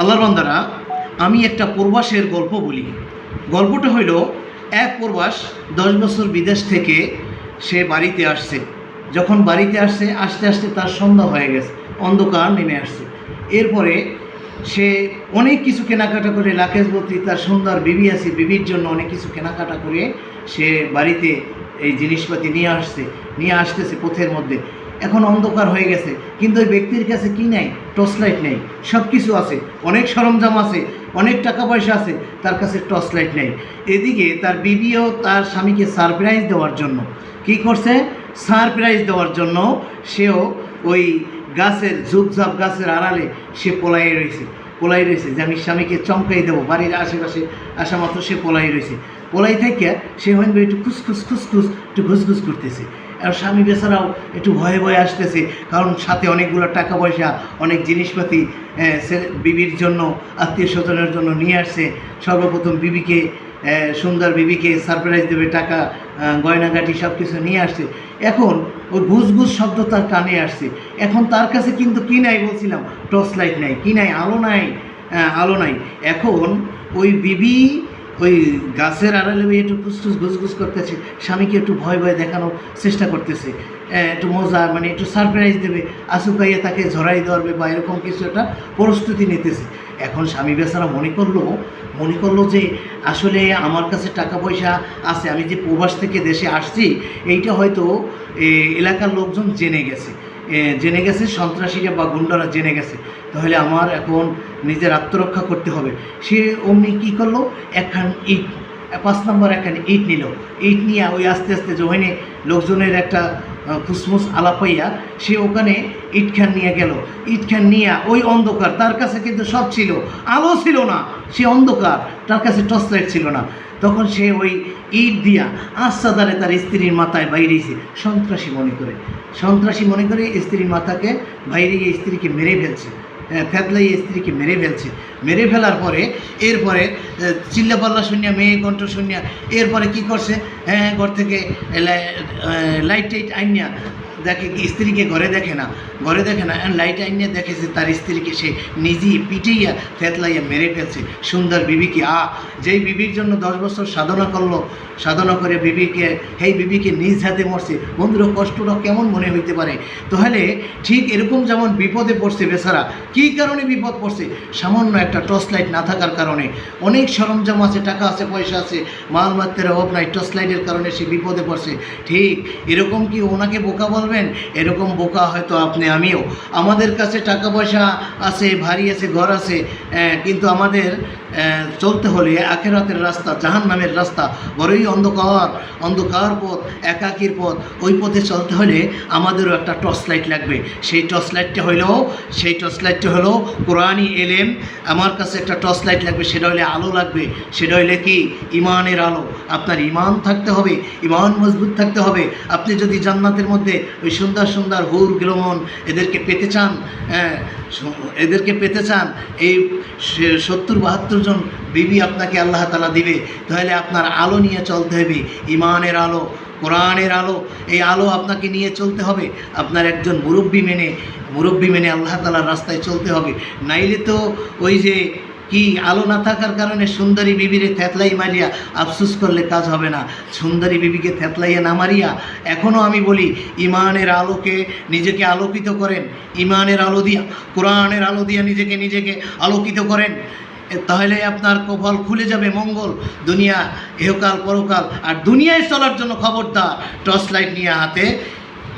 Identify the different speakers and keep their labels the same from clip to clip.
Speaker 1: আল্লাহর বান্দারা, আমি একটা প্রবাসের গল্প বলি। গল্পটা হইল, এক প্রবাস 10 বছর বিদেশ থেকে সে বাড়িতে আসছে। যখন বাড়িতে আসছে, আস্তে আস্তে তার সন্ধ্যা হয়ে গেছে, অন্ধকার নেমে আসছে। এরপরে সে অনেক কিছু কেনাকাটা করে, লাকেশ ভর্তি তার সুন্দর বিবি আছে, বিবির জন্য অনেক কিছু কেনাকাটা করে সে বাড়িতে এই জিনিসপাতি নিয়ে আসতেছে পথের মধ্যে। এখন অন্ধকার হয়ে গেছে, কিন্তু ওই ব্যক্তির কাছে কি নাই? টর্চ লাইট নেই। সব কিছু আছে, অনেক সরঞ্জাম আছে, অনেক টাকা পয়সা আছে, তার কাছে টর্চ লাইট নেই। এদিকে তার বিবিও তার স্বামীকে সারপ্রাইজ দেওয়ার জন্য কি করছে? সারপ্রাইজ দেওয়ার জন্য সেও ওই গাছের ঝুপঝাপ গাছের আড়ালে সে পলাই রয়েছে যে আমি স্বামীকে চমকাই দেবো। বাড়ির আশেপাশে আসা মাত্র সে পলাই রয়েছে। পলাই থেকে সে হইবে একটু খুসখুস একটু ঘুসঘুস করতেছে। আর স্বামী বেচারাও একটু ভয়ে ভয়ে আসতেছে, কারণ সাথে অনেকগুলো টাকা পয়সা, অনেক জিনিসপাতি বিবির জন্য, আত্মীয় স্বজনের জন্য নিয়ে আসছে। সর্বপ্রথম বিবিকে, সুন্দর বিবিকে সারপ্রাইজ দেবে, টাকা গয়নাগাটি সব কিছু নিয়ে আসছে। এখন ওই ঘুসঘুস শব্দ তার কানে আসছে। এখন তার কাছে কিন্তু কি নাই বলছিলাম? টর্চ লাইট নাই, কি নাই? আলো নাই। এখন ওই বিবি ওই গাছের আড়ালে একটু খুসখুস ঘুসঘুস করতেছে, স্বামীকে একটু ভয় ভয় দেখানোর চেষ্টা করতেছে, একটু মজা, মানে একটু সারপ্রাইজ দেবে, আচুকাইয়ে তাকে ঝরাই ধরবে বা এরকম কিছু একটা প্রস্তুতি নিতেছে। এখন স্বামী বেচারা মনে করলো যে আসলে আমার কাছে টাকা পয়সা আছে, আমি যে প্রবাস থেকে দেশে আসছি এইটা হয়তো এলাকার লোকজন জেনে গেছে, সন্ত্রাসীরা বা গুন্ডারা জেনে গেছে, তাহলে আমার এখন নিজের আত্মরক্ষা করতে হবে। সে অমনি কী করলো? 5 নম্বর একখান ইট নিল। ইট নিয়ে ওই আস্তে আস্তে জহিনে লোকজনের একটা খুসমুস আলাপ পাইয়া সে ওখানে ইটখান নিয়ে গেল। ইটখান নিয়ে ওই অন্ধকার, তার কাছে কিন্তু সব ছিল, আলো ছিল না, সে অন্ধকার, তার কাছে টর্চ লাইট ছিল না। তখন সে ওই ইট দিয়া আস্তাদারে তার স্ত্রীর মাথায় বাইরেছে, সন্ত্রাসী মনে করে স্ত্রীর মাথাকে বাইরে গিয়ে স্ত্রীকে মেরে ফেলছে, ফেতলাইয়ে স্ত্রীকে মেরে ফেলার পরে এরপরে চিল্লাপাল্লা শুনিয়া, মেয়ে কণ্ঠ শুনিয়া, এরপরে কি করছে? ঘর থেকে লাইট আইনিয়া দেখে, স্ত্রীকে ঘরে দেখে না, লাইট আইনিয়া দেখেছে তার স্ত্রীকে সে নিজেই পিটাইয়া ফেতলাইয়া মেরে ফেলছে, সুন্দর বিবিকে। যেই বিবির জন্য 10 বছর সাধনা করে বিবিকে নিজ হাতে মরছে। বন্ধুরা, কষ্টটা কেমন মনে হইতে পারে? তাহলে ঠিক এরকম যেমন বিপদে পড়ছে বেচারা। কী কারণে বিপদ পড়ছে? সামান্য একটা টর্চ লাইট না থাকার কারণে। অনেক সরঞ্জাম আছে, টাকা আছে, পয়সা আছে, মালমাত্রের অভাব নাই, টর্চ লাইটের কারণে সে বিপদে পড়ছে। ঠিক এরকম কি ওনাকে বোকা বলবেন? এরকম বোকা হয়তো আপনি আমিও। আমাদের কাছে টাকা পয়সা আছে, ভারী আছে, ঘর আছে, কিন্তু আমাদের চলতে হলে আখিরাতের রাস্তা, জাহান্নামের রাস্তা, বড়ই অন্ধকার পথ, একাকীর পথ। ওই পথে চলতে হলে আমাদেরও একটা টর্চ লাইট লাগবে। সেই টর্চ লাইটটা হলো কোরআনী এলেম। আমার কাছে একটা টর্চ লাইট লাগবে, সেটা হলে আলো লাগবে। সেটা হলে কি? ইমানের আলো। আপনার ইমান থাকতে হবে, ইমান মজবুত থাকতে হবে। আপনি যদি জান্নাতের মধ্যে ওই সুন্দর হুর গিলমন এদেরকে পেতে চান, এই 70-72 জন বিবি আপনাকে আল্লাহ তাআলা দিবে। তাহলে আপনার আলো নিয়ে চলতে হবে, ইমানের আলো, কোরআনের আলো। এই আলো আপনাকে নিয়ে চলতে হবে। আপনার একজন মুরব্বি মেনে আল্লাহ তাআলার রাস্তায় চলতে হবে। নাইলে তো ওই যে কি, আলো না থাকার কারণে সুন্দরী বিবিরে থেতলাই মারিয়া আফসোস করলে কাজ হবে না। সুন্দরী বিবিকে থেতলাইয়া না মারিয়া, এখনও আমি বলি, ইমানের আলোকে নিজেকে আলোকিত করেন, ইমানের আলো দিয়া, কোরআনের আলো দিয়া নিজেকে আলোকিত করেন। তাহলে আপনার কপাল খুলে যাবে, মঙ্গল, দুনিয়া, ইহকাল, পরকাল। আর দুনিয়ায় চলার জন্য খবরদার টর্চ লাইট নিয়ে হাতে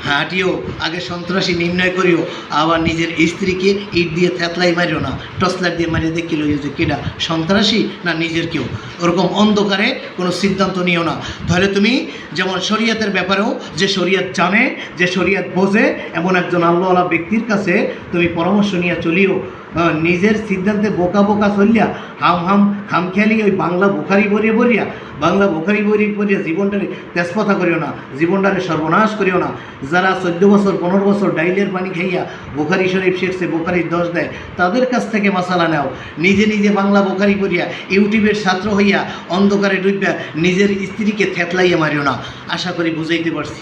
Speaker 1: হাঁটিও, আগে সন্ত্রাসী নির্ণয় করিও, আবার নিজের স্ত্রীকে ইট দিয়ে থেতলাই মারিও না, টর্চ লাইট দিয়ে মারিয়ে দেখিল যে কেডা সন্ত্রাসী না নিজের কেউ। ওরকম অন্ধকারে কোনো সিদ্ধান্ত নিও না। তাহলে তুমি যেমন শরীয়তের ব্যাপারেও, যে শরীয়ত জানে, যে শরীয়ত বোঝে, এমন একজন আল্লাহওয়ালা ব্যক্তির কাছে তুমি পরামর্শ নিয়ে চলিও। নিজের সিদ্ধান্তে বোকা চলিয়া খামখেয়ালি ওই বাংলা বোখারি বরিয়া জীবনটারে তেজপাতা করিও না, জীবনটারে সর্বনাশ করিও না। যারা 14 বছর 15 বছর ডাইলের পানি খাইয়া বোখারি শরীফ শিখছে, বোখারির 10 দেয়, তাদের কাছ থেকে মশালা নাও। নিজে বাংলা বোখারি করিয়া ইউটিউবের ছাত্র হইয়া অন্ধকারে ডুবিয়া নিজের স্ত্রীকে থেতলাইয়া মারিও না। আশা করি বুঝাইতে পারছি।